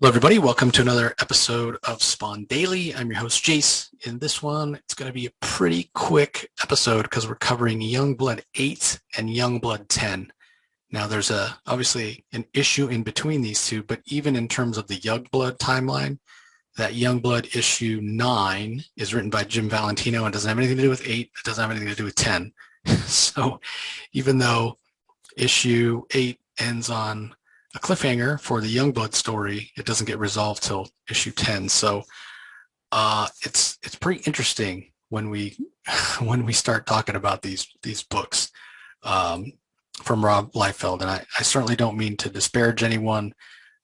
Hello, everybody. Welcome to another episode of Spawn Daily. I'm your host, Jace. In this one, it's going to be a pretty quick episode because we're covering Youngblood 8 and Youngblood 10. Now, there's obviously an issue in between these two, but even in terms of the Youngblood timeline, that Youngblood issue 9 is written by Jim Valentino and doesn't have anything to do with 8. It doesn't have anything to do with 10. So even though issue 8 ends on a cliffhanger for the Youngblood story, it doesn't get resolved till issue 10. So it's pretty interesting when we when we start talking about these books from Rob Liefeld. And I certainly don't mean to disparage anyone.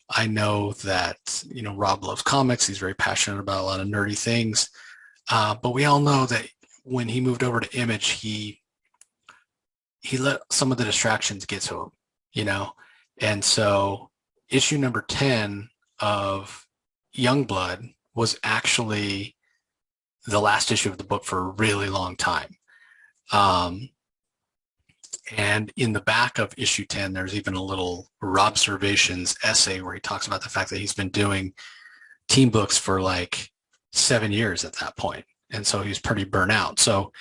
I know that Rob loves comics. He's very passionate about a lot of nerdy things. But we all know that when he moved over to Image, he let some of the distractions get to him, And so issue number 10 of Youngblood was actually the last issue of the book for a really long time. And in the back of issue 10, there's even a little Robservations essay where he talks about the fact that he's been doing team books for like 7 years at that point. And so he's pretty burnt out. So,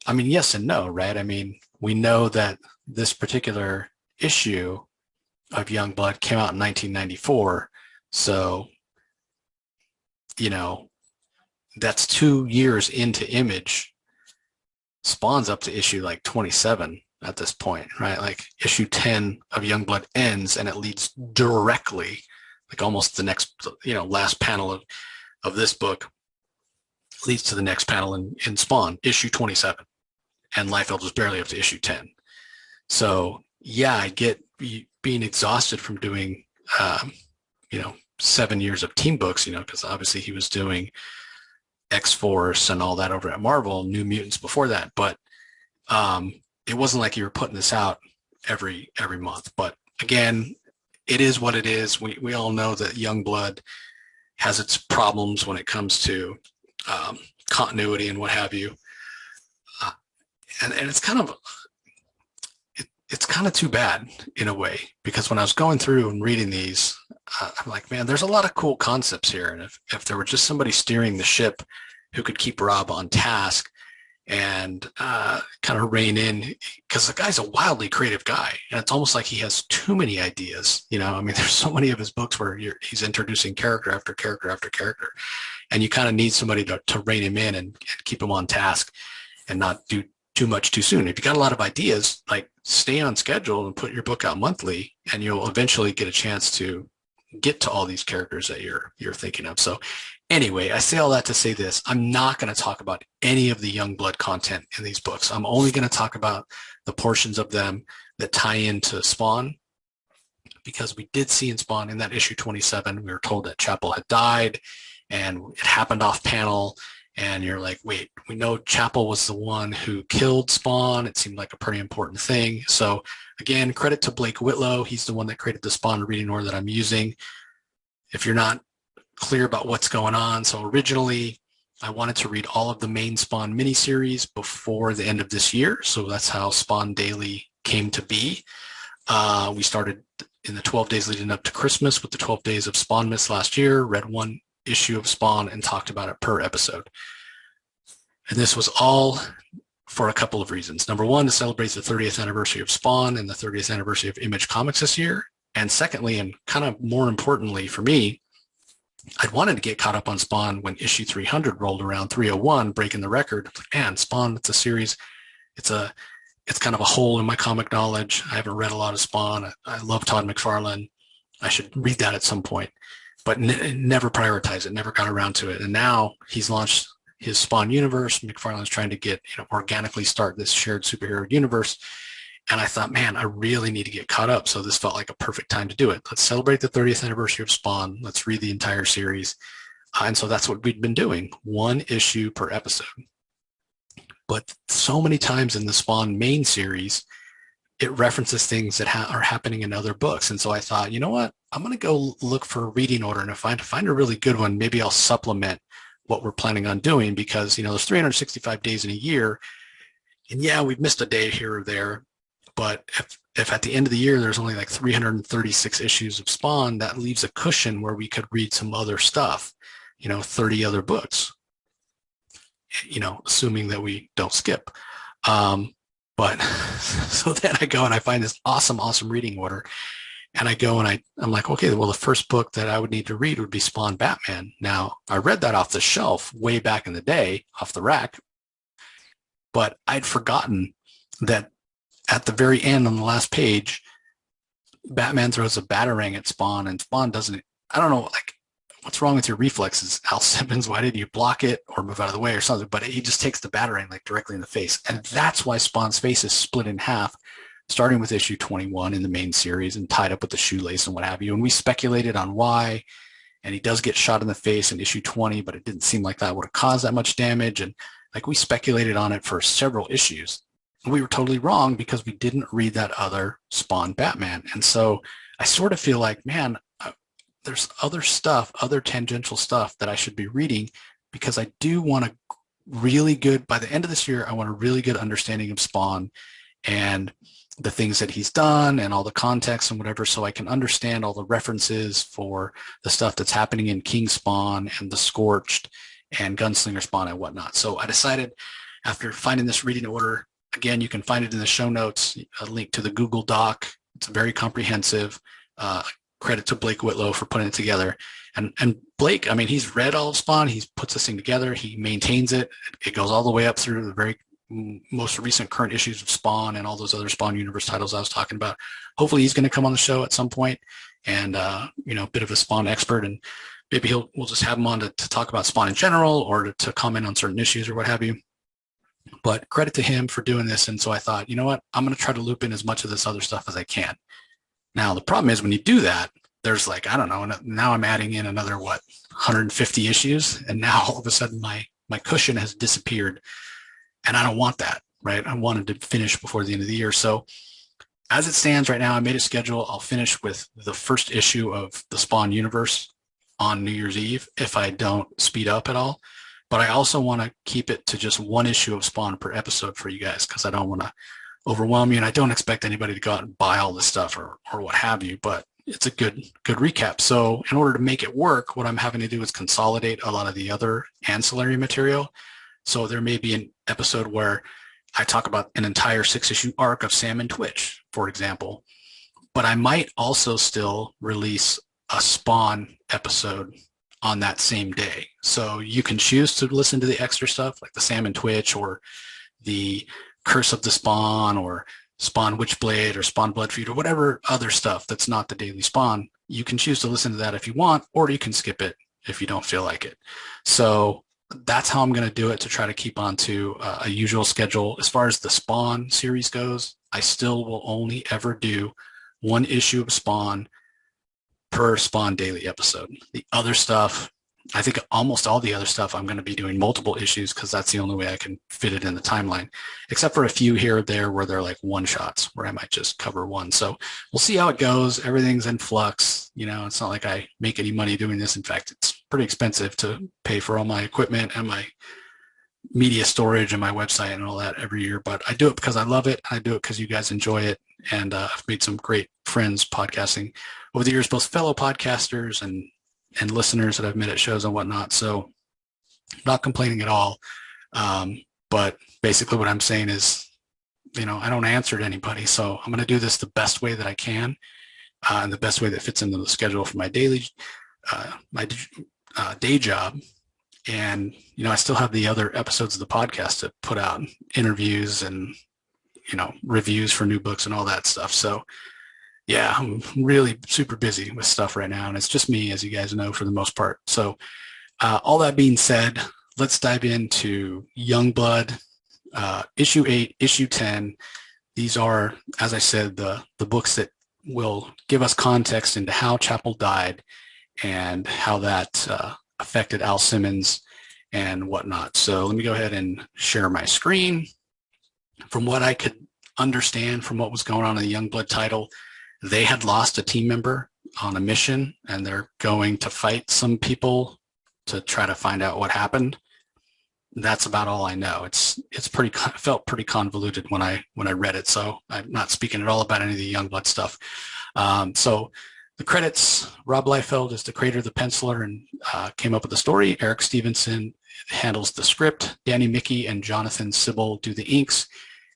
I mean, yes and no, right? I mean, we know that this particular issue of Youngblood came out in 1994. So, that's 2 years into Image. Spawn's up to issue like 27 at this point, right? Like issue 10 of Youngblood ends and it leads directly, like almost the next, last panel of this book leads to the next panel in Spawn, issue 27. And Leifeld was barely up to issue 10. So yeah, I get being exhausted from doing, 7 years of team books, because obviously he was doing X-Force and all that over at Marvel, New Mutants before that. But it wasn't like you were putting this out every month. But again, it is what it is. We all know that Youngblood has its problems when it comes to continuity and what have you. And it's kind of too bad in a way, because when I was going through and reading these, I'm like, man, there's a lot of cool concepts here. And if there were just somebody steering the ship who could keep Rob on task and kind of rein in, because the guy's a wildly creative guy. And it's almost like he has too many ideas. I mean, there's so many of his books where he's introducing character after character after character. And you kind of need somebody to rein him in and keep him on task and not do too much too soon. If you got a lot of ideas, like stay on schedule and put your book out monthly, and you'll eventually get a chance to get to all these characters that you're thinking of. So anyway, I say all that to say this. I'm not going to talk about any of the Youngblood content in these books. I'm only going to talk about the portions of them that tie into Spawn, because we did see in Spawn in that issue 27, we were told that Chapel had died and it happened off panel. And you're like, wait, we know Chapel was the one who killed Spawn. It seemed like a pretty important thing. So again, credit to Blake Whitlow. He's the one that created the Spawn reading order that I'm using. If you're not clear about what's going on, so originally I wanted to read all of the main Spawn miniseries before the end of this year. So that's how Spawn Daily came to be. We started in the 12 days leading up to Christmas with the 12 days of Spawn Miss last year, read one issue of Spawn and talked about it per episode. And this was all for a couple of reasons. Number one, to celebrate the 30th anniversary of Spawn and the 30th anniversary of Image Comics this year. And secondly, and kind of more importantly for me, I'd wanted to get caught up on Spawn when issue 300 rolled around, 301, breaking the record. Man, Spawn, it's a series. It's kind of a hole in my comic knowledge. I haven't read a lot of Spawn. I love Todd McFarlane. I should read that at some point. But never prioritized it, never got around to it. And now he's launched his Spawn universe. McFarlane's trying to get, organically start this shared superhero universe. And I thought, man, I really need to get caught up. So this felt like a perfect time to do it. Let's celebrate the 30th anniversary of Spawn. Let's read the entire series. And so that's what we'd been doing, one issue per episode. But so many times in the Spawn main series, it references things that are happening in other books. And so I thought, you know what? I'm going to go look for a reading order. And if I find a really good one, maybe I'll supplement what we're planning on doing, because, there's 365 days in a year. And yeah, we've missed a day here or there. But if at the end of the year there's only like 336 issues of Spawn, that leaves a cushion where we could read some other stuff, 30 other books, assuming that we don't skip. But so then I go and I find this awesome reading order. And I go and I'm like, okay, well, the first book that I would need to read would be Spawn Batman. Now, I read that off the shelf way back in the day, off the rack, but I'd forgotten that at the very end on the last page, Batman throws a batarang at Spawn, and Spawn doesn't, I don't know, like, what's wrong with your reflexes, Al Simmons? Why didn't you block it or move out of the way or something? But he just takes the batarang like directly in the face. And that's why Spawn's face is split in half, starting with issue 21 in the main series and tied up with the shoelace and what have you. And we speculated on why. And he does get shot in the face in issue 20, but it didn't seem like that would have caused that much damage. And like we speculated on it for several issues. And we were totally wrong because we didn't read that other Spawn Batman. And so I sort of feel like, man, there's other stuff, other tangential stuff that I should be reading, because I do want a really good, by the end of this year, I want a really good understanding of Spawn and the things that he's done and all the context and whatever, so I can understand all the references for the stuff that's happening in King Spawn and the Scorched and Gunslinger Spawn and whatnot. So I decided, after finding this reading order, again, you can find it in the show notes, a link to the Google Doc. It's very comprehensive. Credit to Blake Whitlow for putting it together. And Blake, I mean, he's read all of Spawn. He puts this thing together. He maintains it. It goes all the way up through the very most recent current issues of Spawn and all those other Spawn universe titles I was talking about. Hopefully he's going to come on the show at some point and, a bit of a Spawn expert, and maybe we'll just have him on to talk about Spawn in general or to comment on certain issues or what have you. But credit to him for doing this. And so I thought, you know what, I'm going to try to loop in as much of this other stuff as I can. Now, the problem is when you do that, there's like, I don't know, now I'm adding in another, 150 issues. And now all of a sudden my cushion has disappeared. And I don't want that, right? I wanted to finish before the end of the year. So as it stands right now, I made a schedule. I'll finish with the first issue of the Spawn universe on New Year's Eve if I don't speed up at all. But I also want to keep it to just one issue of Spawn per episode for you guys, because I don't want to overwhelm you, and I don't expect anybody to go out and buy all this stuff or what have you, but it's a good recap. So in order to make it work, what I'm having to do is consolidate a lot of the other ancillary material. So there may be an episode where I talk about an entire 6-issue arc of Sam and Twitch, for example, but I might also still release a Spawn episode on that same day. So you can choose to listen to the extra stuff like the Sam and Twitch or the Curse of the Spawn or Spawn Witchblade or Spawn Blood Feud or whatever other stuff that's not the daily Spawn. You can choose to listen to that if you want, or you can skip it if you don't feel like it. So that's how I'm going to do it, to try to keep on to a usual schedule. As far as the Spawn series goes, I still will only ever do one issue of Spawn per Spawn daily episode. The other stuff, I think almost all the other stuff, I'm going to be doing multiple issues because that's the only way I can fit it in the timeline, except for a few here or there where they're like one-shots where I might just cover one. So we'll see how it goes. Everything's in flux. It's not like I make any money doing this. In fact, it's pretty expensive to pay for all my equipment and my media storage and my website and all that every year. But I do it because I love it. I do it because you guys enjoy it. And I've made some great friends podcasting over the years, both fellow podcasters and listeners that I've met at shows and whatnot. So not complaining at all. But basically what I'm saying is, I don't answer to anybody. So I'm going to do this the best way that I can, and the best way that fits into the schedule for my daily, day job. And, I still have the other episodes of the podcast to put out, interviews and, reviews for new books and all that stuff. So yeah, I'm really super busy with stuff right now, and it's just me, as you guys know, for the most part. So all that being said, let's dive into Youngblood, issue 8, issue 10. These are, as I said, the books that will give us context into how Chapel died and how that affected Al Simmons and whatnot. So let me go ahead and share my screen. From what I could understand from what was going on in the Youngblood title, they had lost a team member on a mission, and they're going to fight some people to try to find out what happened. That's about all I know. It's pretty felt pretty convoluted when I read it. So I'm not speaking at all about any of the Youngblood stuff. So the credits: Rob Liefeld is the creator, the penciler, and came up with the story. Eric Stephenson handles the script. Danny Miki and Jonathan Sibal do the inks.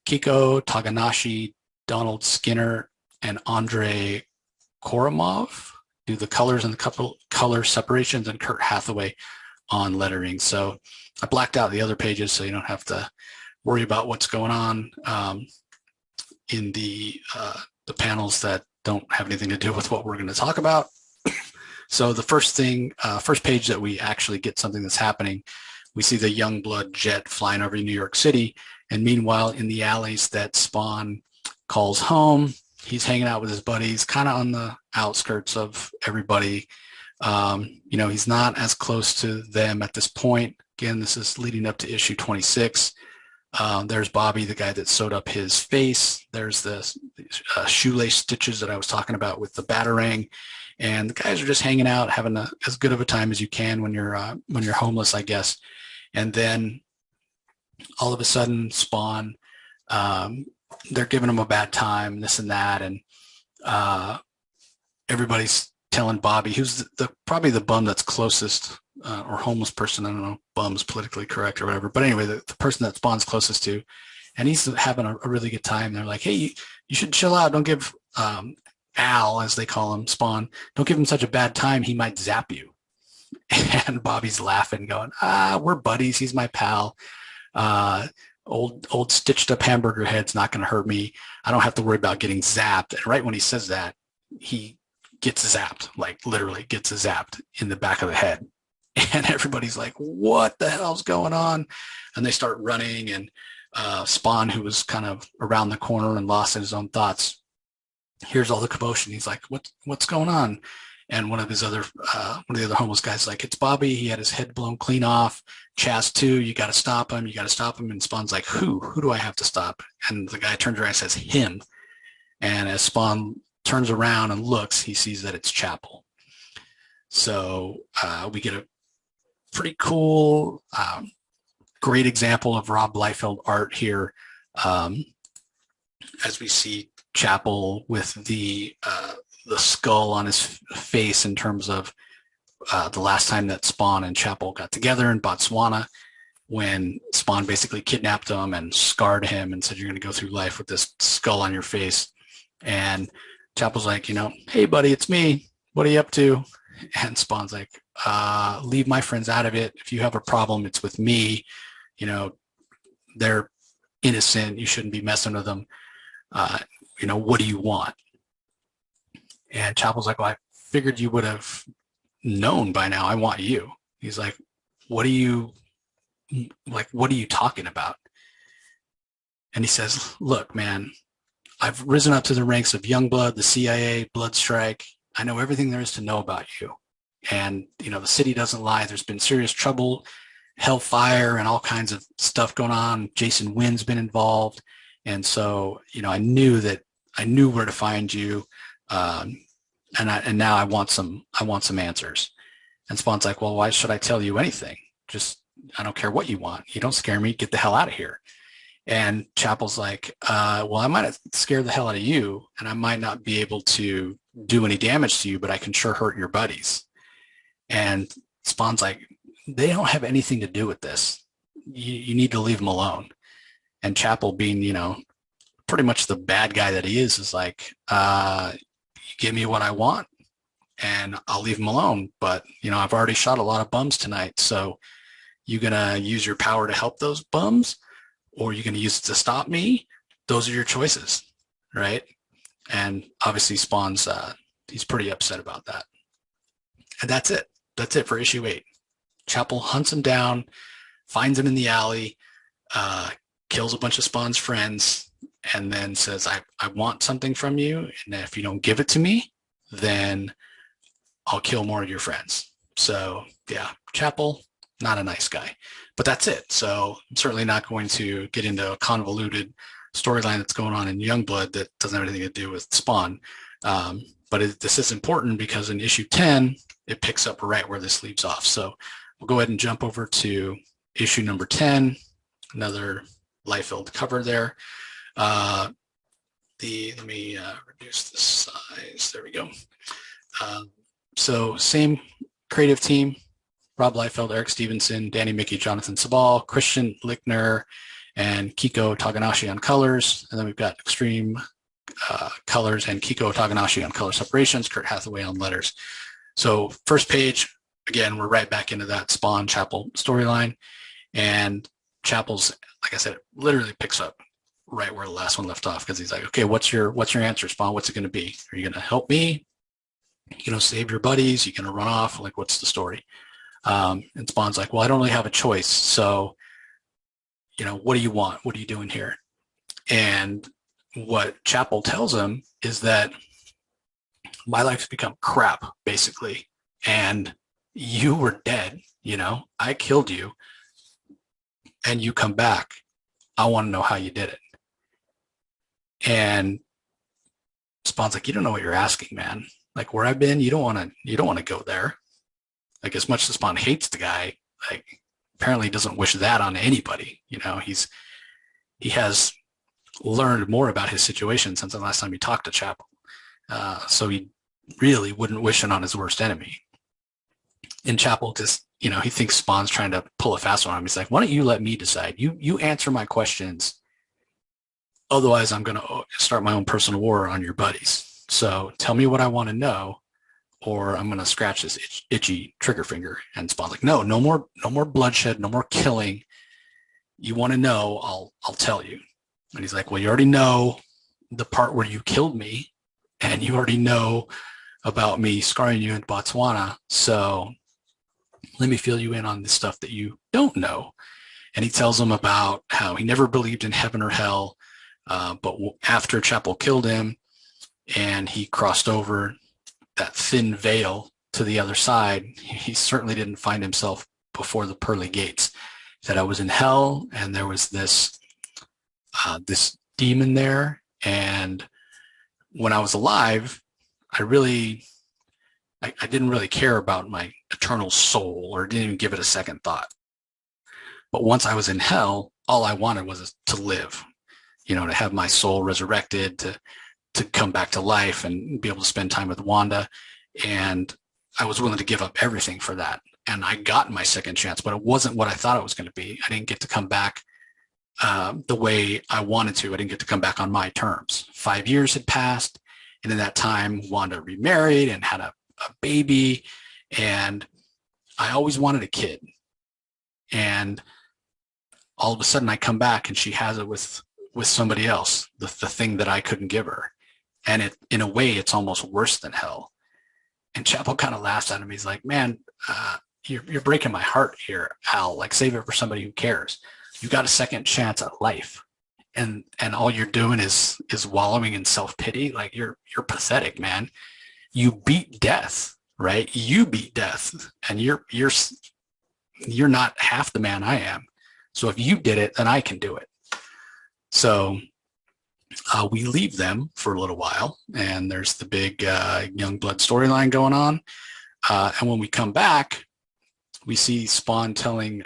Kiko, Taganashi, Donald Skinner, and Andre Koromov do the colors and the color separations, and Kurt Hathaway on lettering. So I blacked out the other pages so you don't have to worry about what's going on in the panels that don't have anything to do with what we're going to talk about. So the first page that we actually get something that's happening, we see the Youngblood jet flying over New York City. And meanwhile, in the alleys that Spawn calls home, he's hanging out with his buddies, kind of on the outskirts of everybody. He's not as close to them at this point. Again, this is leading up to issue 26. There's Bobby, the guy that sewed up his face. There's the shoelace stitches that I was talking about with the Batarang. And the guys are just hanging out, having as good of a time as you can when you're homeless, I guess. And then all of a sudden, Spawn, they're giving him a bad time, this and that, and everybody's telling Bobby, who's probably the bum that's closest, or homeless person, I don't know, bum's politically correct or whatever, but anyway, the person that Spawn's closest to, and he's having a really good time. They're like, hey, you should chill out. Don't give Al, as they call him, Spawn, don't give him such a bad time. He might zap you. And Bobby's laughing, going, we're buddies. He's my pal. Old stitched up hamburger head's not going to hurt me. I don't have to worry about getting zapped. And right when he says that, he gets zapped, like literally gets zapped in the back of the head. And everybody's like, what the hell's going on? And they start running, and Spawn, who was kind of around the corner and lost in his own thoughts, hears all the commotion. He's like, what's going on? And one of the other homeless guys is like, it's Bobby. He had his head blown clean off. Chaz too. You got to stop him. You got to stop him. And Spawn's like, who do I have to stop? And the guy turns around and says, him. And as Spawn turns around and looks, he sees that it's Chapel. So we get a pretty cool, great example of Rob Liefeld art here, as we see Chapel with the skull on his face, in terms of the last time that Spawn and Chapel got together in Botswana, when Spawn basically kidnapped him and scarred him and said, you're going to go through life with this skull on your face. And Chapel's like, hey buddy, it's me. What are you up to? And Spawn's like, leave my friends out of it. If you have a problem, it's with me. They're innocent. You shouldn't be messing with them. What do you want? And Chapel's like, well, I figured you would have known by now. I want you. He's like, what are you talking about? And he says, look, man, I've risen up to the ranks of Youngblood, the CIA, Bloodstrike. I know everything there is to know about you. And, the city doesn't lie. There's been serious trouble, hellfire, and all kinds of stuff going on. Jason Wynn's been involved. And so, I knew where to find you. And now I want some answers. And Spawn's like, well, why should I tell you anything? I don't care what you want. You don't scare me. Get the hell out of here. And Chapel's like, well, I might have scared the hell out of you, and I might not be able to do any damage to you, but I can sure hurt your buddies. And Spawn's like, they don't have anything to do with this. You need to leave them alone. And Chapel, being, pretty much the bad guy that he is like, you give me what I want and I'll leave them alone. But, I've already shot a lot of bums tonight. So you going to use your power to help those bums, or you're going to use it to stop me? Those are your choices, right? And obviously Spawn's, he's pretty upset about that. And that's it. That's it for issue 8. Chapel hunts him down, finds him in the alley, kills a bunch of Spawn's friends, and then says, I want something from you, and if you don't give it to me, then I'll kill more of your friends. So yeah, Chapel, not a nice guy. But that's it. So I'm certainly not going to get into a convoluted storyline that's going on in Youngblood that doesn't have anything to do with Spawn. But this is important because in issue 10, it picks up right where this leaves off. So we'll go ahead and jump over to issue number 10, another Leifeld cover there. Let me reduce the size. There we go. So same creative team: Rob Liefeld, Eric Stephenson, Danny Miki, Jonathan Sibal, Christian Lichtner, and Kiko Taganashi on colors. And then we've got Extreme colors and Kiko Taganashi on color separations, Kurt Hathaway on letters. So first page, again, we're right back into that Spawn Chapel storyline. And Chapel's, like I said, literally picks up right where the last one left off, because he's like, okay, what's your answer, Spawn? What's it going to be? Are you going to help me? You know, save your buddies? You going to run off? Like, what's the story? And Spawn's like, well, I don't really have a choice. So, you know, what do you want? What are you doing here? And what Chapel tells him is that my life's become crap, basically. And you were dead. You know, I killed you and you come back. I want to know how you did it. And Spawn's like, you don't know what you're asking, man. Like, where I've been, you don't want to go there. Like, as much as Spawn hates the guy, like, apparently he doesn't wish that on anybody. You know, he has learned more about his situation since the last time he talked to Chapel. So he really wouldn't wish it on his worst enemy. And Chapel just, you know, he thinks Spawn's trying to pull a fast one on him. He's like, why don't you let me decide? You answer my questions. Otherwise, I'm going to start my own personal war on your buddies. So tell me what I want to know, or I'm going to scratch this itchy trigger finger. And Spawn's like, no more bloodshed, no more killing. You want to know, I'll tell you. And he's like, well, you already know the part where you killed me, and you already know about me scarring you in Botswana. So let me fill you in on the stuff that you don't know. And he tells him about how he never believed in heaven or hell. But after Chapel killed him and he crossed over that thin veil to the other side, he certainly didn't find himself before the pearly gates. That I was in hell, and there was this demon there. And when I was alive, I didn't really care about my eternal soul, or didn't even give it a second thought. But once I was in hell, all I wanted was to live, you know, to have my soul resurrected, to come back to life and be able to spend time with Wanda. And I was willing to give up everything for that. And I got my second chance, but it wasn't what I thought it was going to be. I didn't get to come back the way I wanted to. I didn't get to come back on my terms. 5 years had passed. And in that time, Wanda remarried and had a baby. And I always wanted a kid. And all of a sudden I come back and she has it with somebody else, the thing that I couldn't give her. And in a way, it's almost worse than hell. And Chapel kind of laughs at him. He's like, man, you're breaking my heart here, Al. Like, save it for somebody who cares. You got a second chance at life. And all you're doing is wallowing in self-pity. Like, you're pathetic, man. You beat death, right? You beat death, and you're not half the man I am. So if you did it, then I can do it. So we leave them for a little while, and there's the big Youngblood storyline going on. And when we come back, we see Spawn telling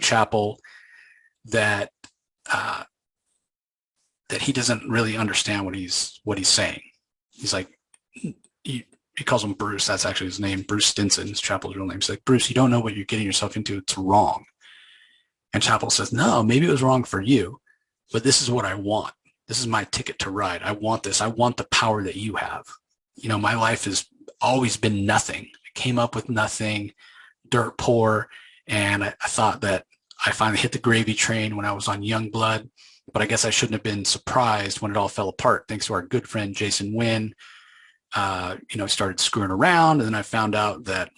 Chapel that he doesn't really understand what he's saying. He's like, he calls him Bruce. That's actually his name. Bruce Stinson is Chapel's real name. He's like, Bruce, you don't know what you're getting yourself into. It's wrong. And Chapel says, no, maybe it was wrong for you, but this is what I want. This is my ticket to ride. I want this. I want the power that you have. You know, my life has always been nothing. I came up with nothing, dirt poor. And I thought that I finally hit the gravy train when I was on Youngblood, but I guess I shouldn't have been surprised when it all fell apart, thanks to our good friend, Jason Wynn. Started screwing around. And then I found out that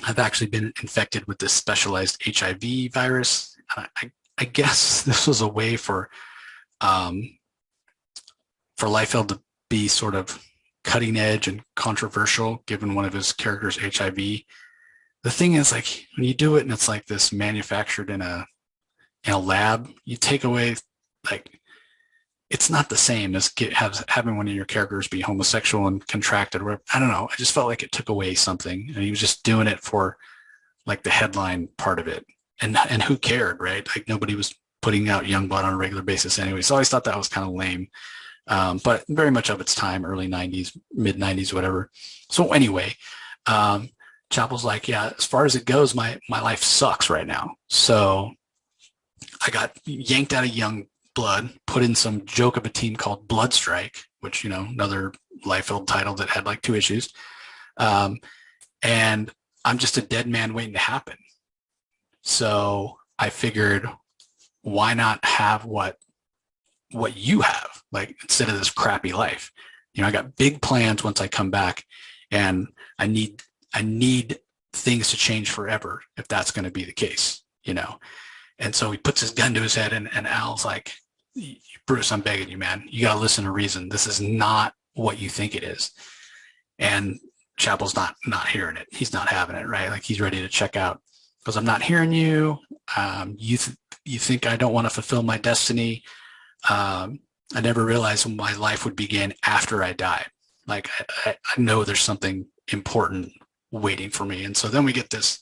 I've actually been infected with this specialized HIV virus. I guess this was a way for Leifeld to be sort of cutting edge and controversial, given one of his characters HIV. The thing is, like, when you do it and it's like this manufactured in a lab, you take away, like, it's not the same as having one of your characters be homosexual and contracted. Or I don't know. I just felt like it took away something, and he was just doing it for like the headline part of it. And who cared, right? Like nobody was putting out Youngblood on a regular basis anyway. So I always thought that was kind of lame. But very much of its time, early 90s, mid 90s, whatever. So anyway, Chapel's like, yeah, as far as it goes, my life sucks right now. So I got yanked out of Youngblood, put in some joke of a team called Bloodstrike, which, another Leifeld title that had like 2 issues. And I'm just a dead man waiting to happen. So I figured, why not have what you have, like, instead of this crappy life? I got big plans once I come back, and I need things to change forever if that's going to be the case, And so he puts his gun to his head, and Al's like, Bruce, I'm begging you, man, you got to listen to reason. This is not what you think it is. And Chapel's not hearing it. He's not having it, right? Like, he's ready to check out. Because I'm not hearing you. You think I don't want to fulfill my destiny. I never realized my life would begin after I die. Like, I know there's something important waiting for me. And so then we get this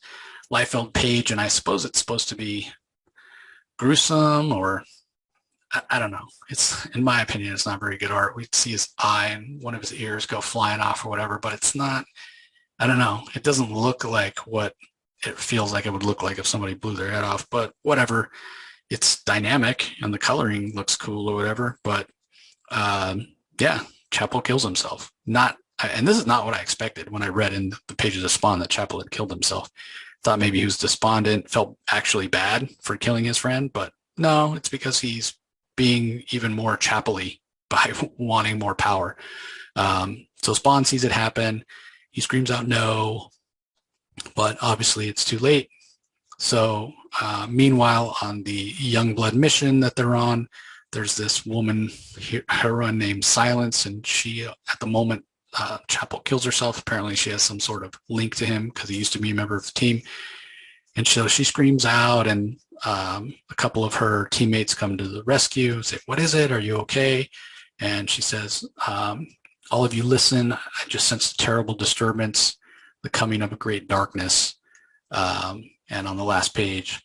Leifeld page, and I suppose it's supposed to be gruesome, or I don't know. It's, in my opinion, it's not very good art. We see his eye and one of his ears go flying off or whatever, but it's not, I don't know. It doesn't look like what it feels like it would look like if somebody blew their head off, but whatever. It's dynamic and the coloring looks cool or whatever. But yeah, Chapel kills himself. And this is not what I expected when I read in the pages of Spawn that Chapel had killed himself. Thought maybe he was despondent, felt actually bad for killing his friend, but no, it's because he's being even more Chapel-y by wanting more power. So Spawn sees it happen. He screams out no, but obviously it's too late. So meanwhile, on the Youngblood mission that they're on, there's this woman, heroine named Silence, and she, at the moment, Chapel kills herself. Apparently she has some sort of link to him because he used to be a member of the team. And so she screams out, and a couple of her teammates come to the rescue and say, "What is it? Are you okay?" And she says, "All of you listen. I just sensed a terrible disturbance, the coming of a great darkness." And on the last page,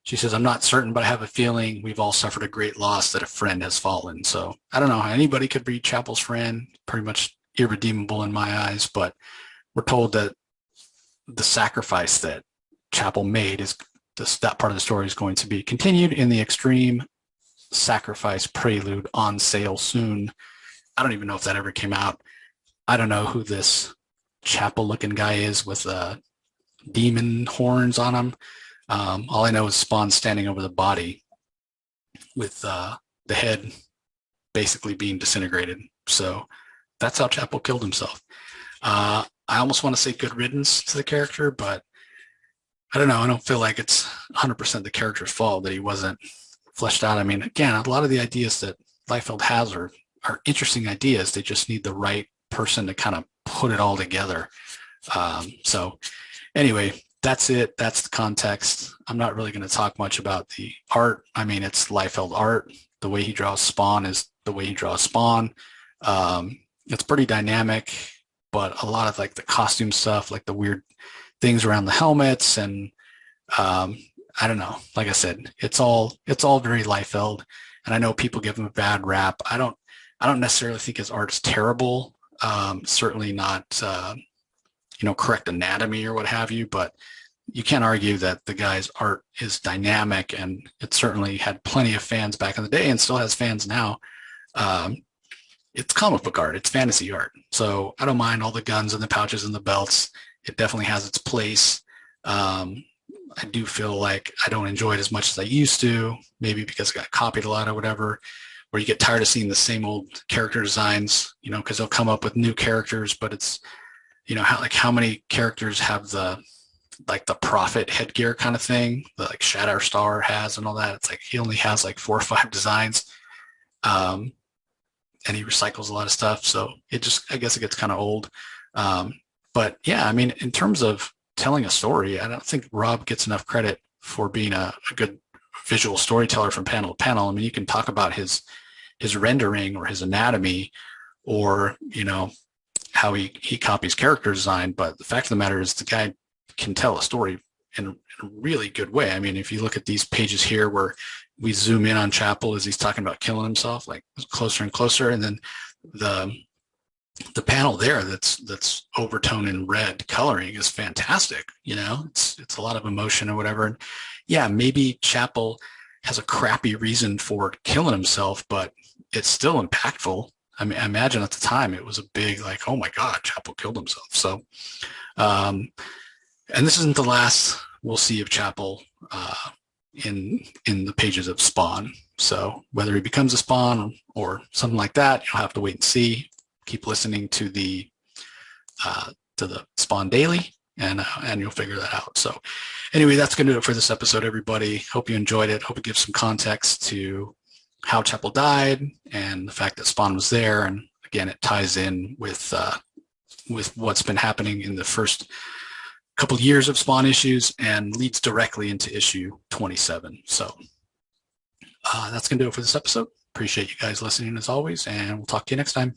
she says, "I'm not certain, but I have a feeling we've all suffered a great loss, that a friend has fallen." So I don't know how anybody could be Chapel's friend, pretty much irredeemable in my eyes, but we're told that the sacrifice that Chapel made is that part of the story is going to be continued in the Extreme Sacrifice Prelude, on sale soon. I don't even know if that ever came out. I don't know who this Chapel looking guy is with demon horns on him. All I know is Spawn standing over the body with the head basically being disintegrated. So that's how Chapel killed himself. I almost want to say good riddance to the character, but I don't know. I don't feel like it's 100% the character's fault that he wasn't fleshed out. I mean, again, a lot of the ideas that Leifeld has are interesting ideas. They just need the right person to kind of put it all together. So anyway, that's it. That's the context. I'm not really going to talk much about the art. I mean, it's Leifeld art. The way he draws Spawn is the way he draws Spawn. It's pretty dynamic, but a lot of like the costume stuff, like the weird things around the helmets, and I don't know. Like I said, it's all very Leifeld, and I know people give him a bad rap. I don't necessarily think his art's terrible. Certainly not correct anatomy or what have you, but you can't argue that the guy's art is dynamic, and it certainly had plenty of fans back in the day and still has fans now. It's comic book art. It's fantasy art. So I don't mind all the guns and the pouches and the belts. It definitely has its place. I do feel like I don't enjoy it as much as I used to, maybe because it got copied a lot or whatever, where you get tired of seeing the same old character designs, because they'll come up with new characters, but it's, how many characters have the prophet headgear kind of thing that like Shatterstar has and all that. It's like he only has like 4 or 5 designs. And he recycles a lot of stuff. So I guess it gets kind of old. But yeah, I mean, in terms of telling a story, I don't think Rob gets enough credit for being a good visual storyteller from panel to panel. I mean, you can talk about his rendering or his anatomy or, how he copies character design. But the fact of the matter is the guy can tell a story in a really good way. I mean, if you look at these pages here where we zoom in on Chapel as he's talking about killing himself, like closer and closer, and then the panel there that's overtone in red coloring is fantastic. You know, it's a lot of emotion or whatever. And yeah, maybe Chapel has a crappy reason for killing himself, but it's still impactful. I mean, I imagine at the time it was a big, like, oh my God, Chapel killed himself. So, and this isn't the last we'll see of Chapel in the pages of Spawn. So whether he becomes a Spawn or something like that, you'll have to wait and see. Keep listening to the Spawn Daily, and you'll figure that out. So anyway, that's going to do it for this episode, everybody. Hope you enjoyed it. Hope it gives some context to how Chapel died and the fact that Spawn was there. And again, it ties in with what's been happening in the first couple of years of Spawn issues and leads directly into issue 27. So that's going to do it for this episode. Appreciate you guys listening as always, and we'll talk to you next time.